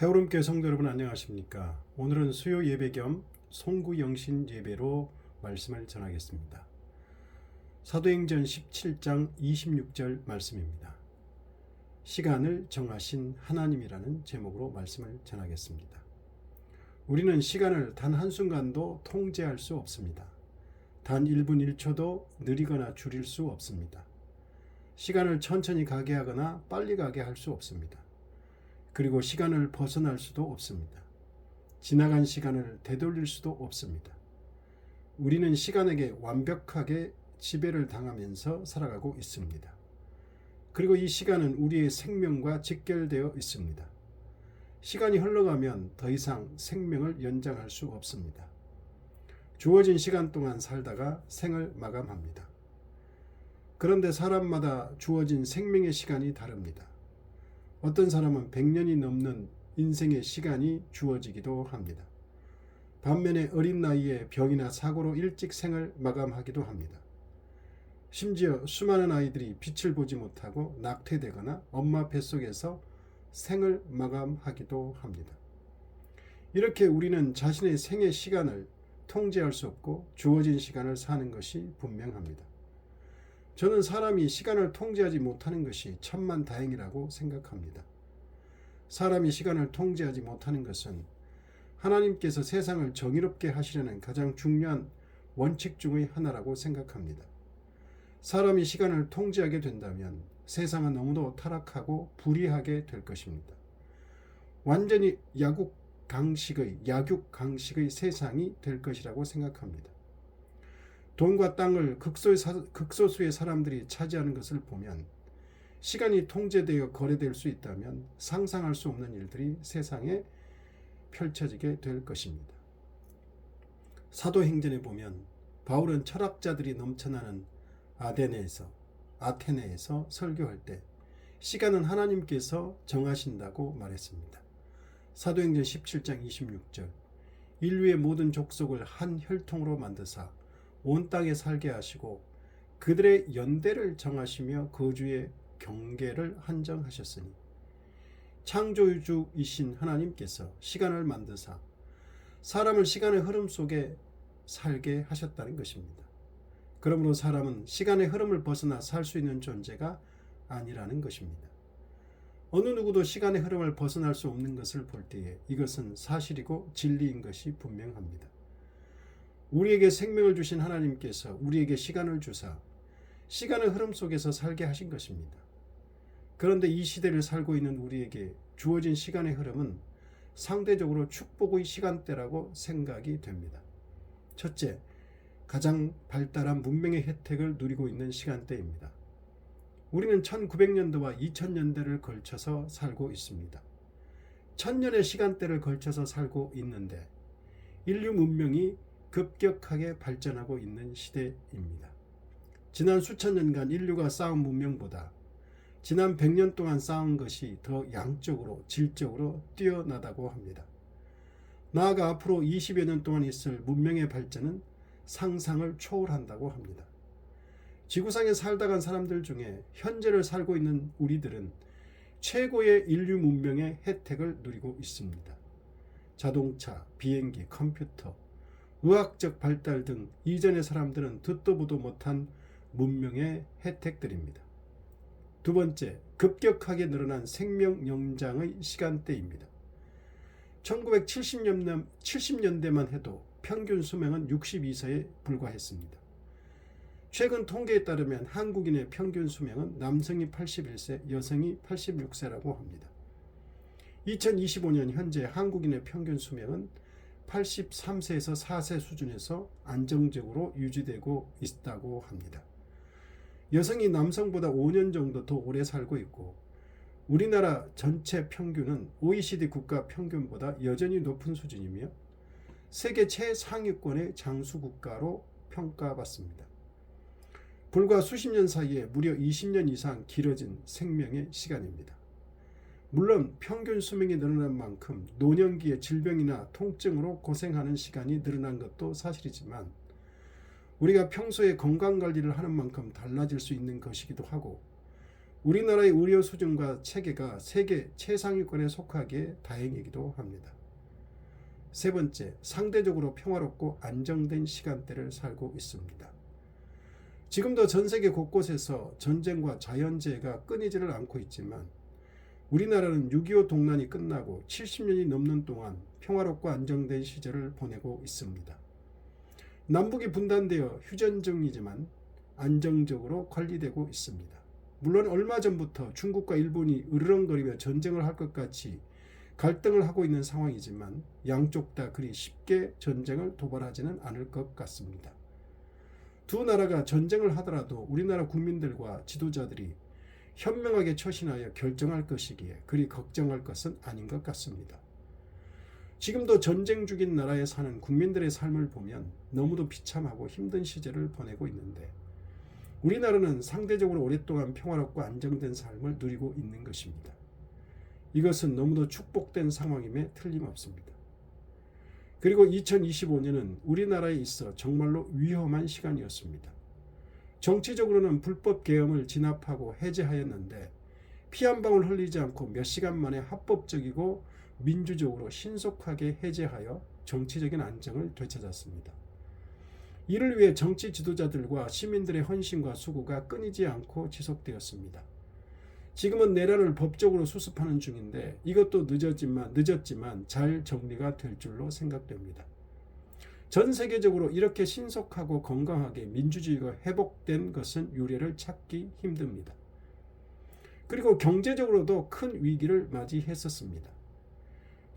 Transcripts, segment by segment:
해오름교회 성도 여러분 안녕하십니까? 오늘은 수요 예배 겸 송구 영신 예배로 말씀을 전하겠습니다. 사도행전 17장 26절 말씀입니다. 시간을 정하신 하나님이라는 제목으로 말씀을 전하겠습니다. 우리는 시간을 단 한순간도 통제할 수 없습니다. 단 1분 1초도 느리거나 줄일 수 없습니다. 시간을 천천히 가게 하거나 빨리 가게 할 수 없습니다. 그리고 시간을 벗어날 수도 없습니다. 지나간 시간을 되돌릴 수도 없습니다. 우리는 시간에게 완벽하게 지배를 당하면서 살아가고 있습니다. 그리고 이 시간은 우리의 생명과 직결되어 있습니다. 시간이 흘러가면 더 이상 생명을 연장할 수 없습니다. 주어진 시간 동안 살다가 생을 마감합니다. 그런데 사람마다 주어진 생명의 시간이 다릅니다. 어떤 사람은 100년이 넘는 인생의 시간이 주어지기도 합니다. 반면에 어린 나이에 병이나 사고로 일찍 생을 마감하기도 합니다. 심지어 수많은 아이들이 빛을 보지 못하고 낙태되거나 엄마 뱃속에서 생을 마감하기도 합니다. 이렇게 우리는 자신의 생의 시간을 통제할 수 없고 주어진 시간을 사는 것이 분명합니다. 저는 사람이 시간을 통제하지 못하는 것이 천만다행이라고 생각합니다. 사람이 시간을 통제하지 못하는 것은 하나님께서 세상을 정의롭게 하시려는 가장 중요한 원칙 중의 하나라고 생각합니다. 사람이 시간을 통제하게 된다면 세상은 너무도 타락하고 불의하게 될 것입니다. 완전히 약육강식의 세상이 될 것이라고 생각합니다. 돈과 땅을 극소수의 사람들이 차지하는 것을 보면 시간이 통제되어 거래될 수 있다면 상상할 수 없는 일들이 세상에 펼쳐지게 될 것입니다. 사도행전에 보면 바울은 철학자들이 넘쳐나는 아테네에서 설교할 때 시간은 하나님께서 정하신다고 말했습니다. 사도행전 17장 26절 인류의 모든 족속을 한 혈통으로 만드사 온 땅에 살게 하시고 그들의 연대를 정하시며 거주의 경계를 한정하셨으니 창조주이신 하나님께서 시간을 만드사 사람을 시간의 흐름 속에 살게 하셨다는 것입니다. 그러므로 사람은 시간의 흐름을 벗어나 살 수 있는 존재가 아니라는 것입니다. 어느 누구도 시간의 흐름을 벗어날 수 없는 것을 볼 때에 이것은 사실이고 진리인 것이 분명합니다. 우리에게 생명을 주신 하나님께서 우리에게 시간을 주사 시간의 흐름 속에서 살게 하신 것입니다. 그런데 이 시대를 살고 있는 우리에게 주어진 시간의 흐름은 상대적으로 축복의 시간대라고 생각이 됩니다. 첫째, 가장 발달한 문명의 혜택을 누리고 있는 시간대입니다. 우리는 1900년대와 2000년대를 걸쳐서 살고 있습니다. 1000년의 시간대를 걸쳐서 살고 있는데 인류 문명이 급격하게 발전하고 있는 시대입니다. 지난 수천 년간 인류가 쌓은 문명보다 지난 100년 동안 쌓은 것이 더 양적으로 질적으로 뛰어나다고 합니다. 나아가 앞으로 20여 년 동안 있을 문명의 발전은 상상을 초월한다고 합니다. 지구상에 살다 간 사람들 중에 현재를 살고 있는 우리들은 최고의 인류 문명의 혜택을 누리고 있습니다. 자동차, 비행기, 컴퓨터, 의학적 발달 등 이전의 사람들은 듣도 보도 못한 문명의 혜택들입니다. 두 번째, 급격하게 늘어난 생명 연장의 시간대입니다. 1970년대만 해도 평균 수명은 62세에 불과했습니다. 최근 통계에 따르면 한국인의 평균 수명은 남성이 81세, 여성이 86세라고 합니다. 2025년 현재 한국인의 평균 수명은 83세에서 4세 수준에서 안정적으로 유지되고 있다고 합니다. 여성이 남성보다 5년 정도 더 오래 살고 있고 우리나라 전체 평균은 OECD 국가 평균보다 여전히 높은 수준이며 세계 최상위권의 장수 국가로 평가받습니다. 불과 수십 년 사이에 무려 20년 이상 길어진 생명의 시간입니다. 물론 평균 수명이 늘어난 만큼 노년기에 질병이나 통증으로 고생하는 시간이 늘어난 것도 사실이지만 우리가 평소에 건강관리를 하는 만큼 달라질 수 있는 것이기도 하고 우리나라의 의료 수준과 체계가 세계 최상위권에 속하기에 다행이기도 합니다. 세 번째, 상대적으로 평화롭고 안정된 시간대를 살고 있습니다. 지금도 전 세계 곳곳에서 전쟁과 자연재해가 끊이지를 않고 있지만 우리나라는 6.25 동란이 끝나고 70년이 넘는 동안 평화롭고 안정된 시절을 보내고 있습니다. 남북이 분단되어 휴전 중이지만 안정적으로 관리되고 있습니다. 물론 얼마 전부터 중국과 일본이 으르렁거리며 전쟁을 할 것 같이 갈등을 하고 있는 상황이지만 양쪽 다 그리 쉽게 전쟁을 도발하지는 않을 것 같습니다. 두 나라가 전쟁을 하더라도 우리나라 국민들과 지도자들이 현명하게 처신하여 결정할 것이기에 그리 걱정할 것은 아닌 것 같습니다. 지금도 전쟁 중인 나라에 사는 국민들의 삶을 보면 너무도 비참하고 힘든 시절을 보내고 있는데 우리나라는 상대적으로 오랫동안 평화롭고 안정된 삶을 누리고 있는 것입니다. 이것은 너무도 축복된 상황임에 틀림없습니다. 그리고 2025년은 우리나라에 있어 정말로 위험한 시간이었습니다. 정치적으로는 불법 계엄을 진압하고 해제하였는데 피 한 방울 흘리지 않고 몇 시간 만에 합법적이고 민주적으로 신속하게 해제하여 정치적인 안정을 되찾았습니다. 이를 위해 정치 지도자들과 시민들의 헌신과 수고가 끊이지 않고 지속되었습니다. 지금은 내란을 법적으로 수습하는 중인데 이것도 늦었지만 잘 정리가 될 줄로 생각됩니다. 전 세계적으로 이렇게 신속하고 건강하게 민주주의가 회복된 것은 유례를 찾기 힘듭니다. 그리고 경제적으로도 큰 위기를 맞이했었습니다.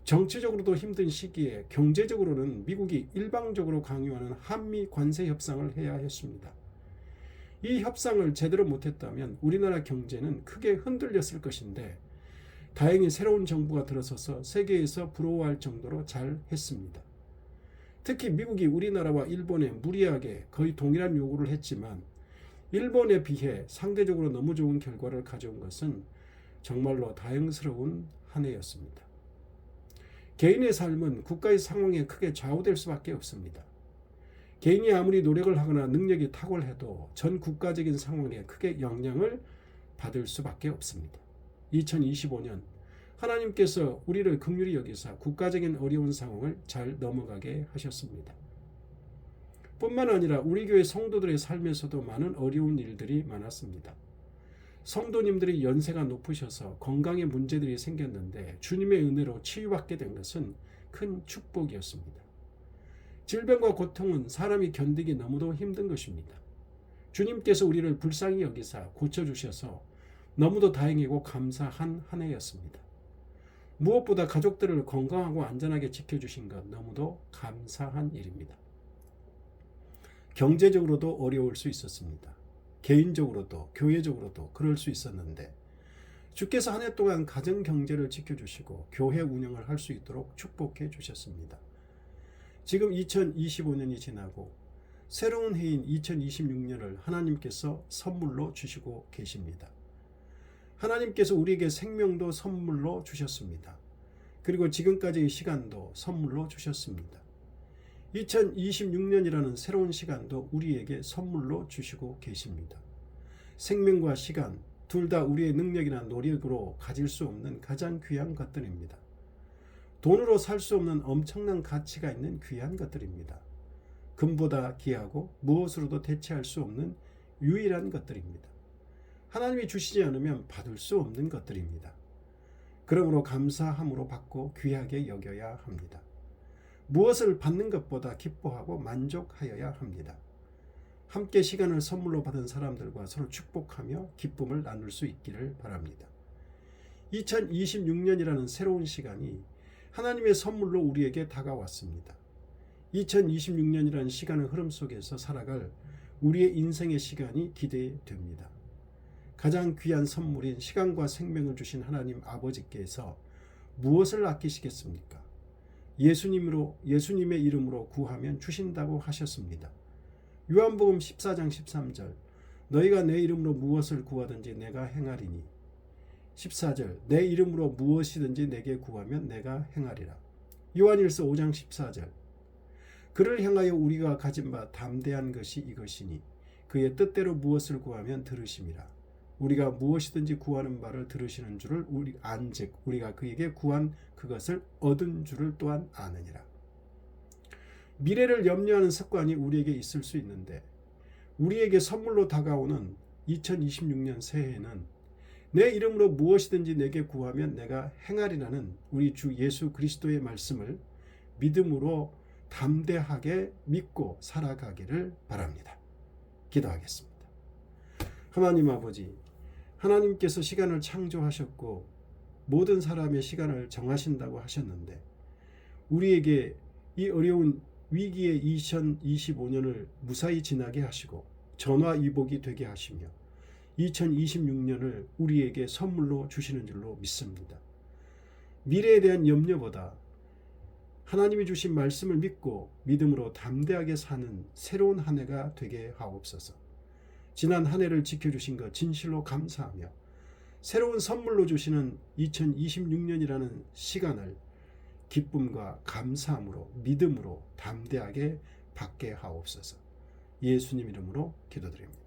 정치적으로도 힘든 시기에 경제적으로는 미국이 일방적으로 강요하는 한미 관세 협상을 해야 했습니다. 이 협상을 제대로 못했다면 우리나라 경제는 크게 흔들렸을 것인데 다행히 새로운 정부가 들어서서 세계에서 부러워할 정도로 잘 했습니다. 특히 미국이 우리나라와 일본에 무리하게 거의 동일한 요구를 했지만 일본에 비해 상대적으로 너무 좋은 결과를 가져온 것은 정말로 다행스러운 한 해였습니다. 개인의 삶은 국가의 상황에 크게 좌우될 수밖에 없습니다. 개인이 아무리 노력을 하거나 능력이 탁월해도 전 국가적인 상황에 크게 영향을 받을 수밖에 없습니다. 2025년 하나님께서 우리를 긍휼히 여기사 국가적인 어려운 상황을 잘 넘어가게 하셨습니다. 뿐만 아니라 우리 교회 성도들의 삶에서도 많은 어려운 일들이 많았습니다. 성도님들이 연세가 높으셔서 건강에 문제들이 생겼는데 주님의 은혜로 치유받게 된 것은 큰 축복이었습니다. 질병과 고통은 사람이 견디기 너무도 힘든 것입니다. 주님께서 우리를 불쌍히 여기사 고쳐주셔서 너무도 다행이고 감사한 한 해였습니다. 무엇보다 가족들을 건강하고 안전하게 지켜주신 것 너무도 감사한 일입니다. 경제적으로도 어려울 수 있었습니다. 개인적으로도 교회적으로도 그럴 수 있었는데 주께서 한 해 동안 가정 경제를 지켜주시고 교회 운영을 할 수 있도록 축복해 주셨습니다. 지금 2025년이 지나고 새로운 해인 2026년을 하나님께서 선물로 주시고 계십니다. 하나님께서 우리에게 생명도 선물로 주셨습니다. 그리고 지금까지의 시간도 선물로 주셨습니다. 2026년이라는 새로운 시간도 우리에게 선물로 주시고 계십니다. 생명과 시간 둘 다 우리의 능력이나 노력으로 가질 수 없는 가장 귀한 것들입니다. 돈으로 살 수 없는 엄청난 가치가 있는 귀한 것들입니다. 금보다 귀하고 무엇으로도 대체할 수 없는 유일한 것들입니다. 하나님이 주시지 않으면 받을 수 없는 것들입니다. 그러므로 감사함으로 받고 귀하게 여겨야 합니다. 무엇을 받는 것보다 기뻐하고 만족하여야 합니다. 함께 시간을 선물로 받은 사람들과 서로 축복하며 기쁨을 나눌 수 있기를 바랍니다. 2026년이라는 새로운 시간이 하나님의 선물로 우리에게 다가왔습니다. 2026년이라는 시간의 흐름 속에서 살아갈 우리의 인생의 시간이 기대됩니다. 가장 귀한 선물인 시간과 생명을 주신 하나님 아버지께서 무엇을 아끼시겠습니까? 예수님의 이름으로 구하면 주신다고 하셨습니다. 요한복음 14장 13절 너희가 내 이름으로 무엇을 구하든지 내가 행하리니 14절 내 이름으로 무엇이든지 내게 구하면 내가 행하리라. 요한일서 5장 14절 그를 향하여 우리가 가진 바 담대한 것이 이것이니 그의 뜻대로 무엇을 구하면 들으심이라. 우리가 무엇이든지 구하는 바를 들으시는 줄을 우리 안즉 우리가 그에게 구한 그것을 얻은 줄을 또한 아느니라. 미래를 염려하는 습관이 우리에게 있을 수 있는데 우리에게 선물로 다가오는 2026년 새해에는 내 이름으로 무엇이든지 내게 구하면 내가 행하리라는 우리 주 예수 그리스도의 말씀을 믿음으로 담대하게 믿고 살아가기를 바랍니다. 기도하겠습니다. 하나님 아버지, 하나님께서 시간을 창조하셨고 모든 사람의 시간을 정하신다고 하셨는데 우리에게 이 어려운 위기의 2025년을 무사히 지나게 하시고 전화위복이 되게 하시며 2026년을 우리에게 선물로 주시는 줄로 믿습니다. 미래에 대한 염려보다 하나님이 주신 말씀을 믿고 믿음으로 담대하게 사는 새로운 한 해가 되게 하옵소서. 지난 한 해를 지켜주신 것 진실로 감사하며 새로운 선물로 주시는 2026년이라는 시간을 기쁨과 감사함으로 믿음으로 담대하게 받게 하옵소서. 예수님 이름으로 기도드립니다.